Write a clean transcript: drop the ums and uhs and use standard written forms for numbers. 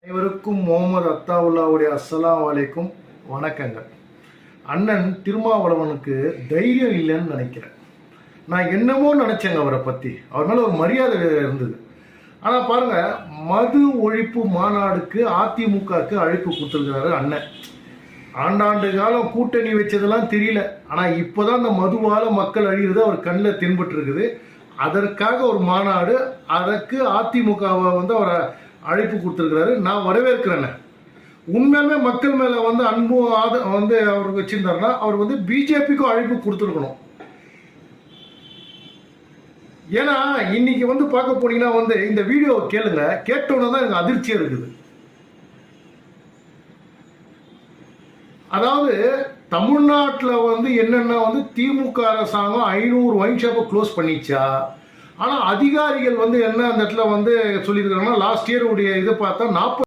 அனைவருக்கும் முகமது அத்தாவுல்லாவுடைய அஸ்ஸலாம் வலைக்கும் வணக்கங்கள். அண்ணன் திருமாவளவனுக்கு தைரியம் இல்லைன்னு நினைக்கிறேன். நான் என்னமோ நினைச்சேங்க அவரை பற்றி. அவர் மேலே ஒரு மரியாதை இருந்தது. ஆனால் பாருங்க, மது ஒழிப்பு மாநாடுக்கு அதிமுகவுக்கு அழைப்பு கொடுத்துருக்கிறாரு அண்ணன். ஆண்டாண்டு காலம் கூட்டணி வச்சதெல்லாம் தெரியல. ஆனால் இப்போதான் அந்த மதுவால் மக்கள் அழிகிறது அவர் கண்ணில் தென்பட்டு இருக்குது. அதற்காக ஒரு மாநாடு, அதற்கு அதிமுகவை அவரை அழைப்பு கொடுத்துருக்கிறாரு. நான் வரவேற்கிறேன். உண்மையுமே மக்கள் மேலே அன்பும் அவருக்கு வச்சிருந்தாருன்னா அவர் பிஜேபிக்கும் அழைப்பு கொடுத்துருக்கணும். ஏன்னா இன்னைக்கு பார்க்க போனீங்கன்னா இந்த வீடியோவை கேளுங்க. கேட்டோன்னு தான் எனக்கு அதிர்ச்சியாக இருக்குது. அதாவது தமிழ்நாட்டில் என்னென்ன திமுக அரசாங்கம் 500 ஒயின் ஷாப்பை க்ளோஸ் பண்ணிச்சா. ஆனால் அதிகாரிகள் என்ன அந்த இடத்துல சொல்லியிருக்காங்கன்னா, லாஸ்ட் இயர் உடைய இதை பார்த்தா 40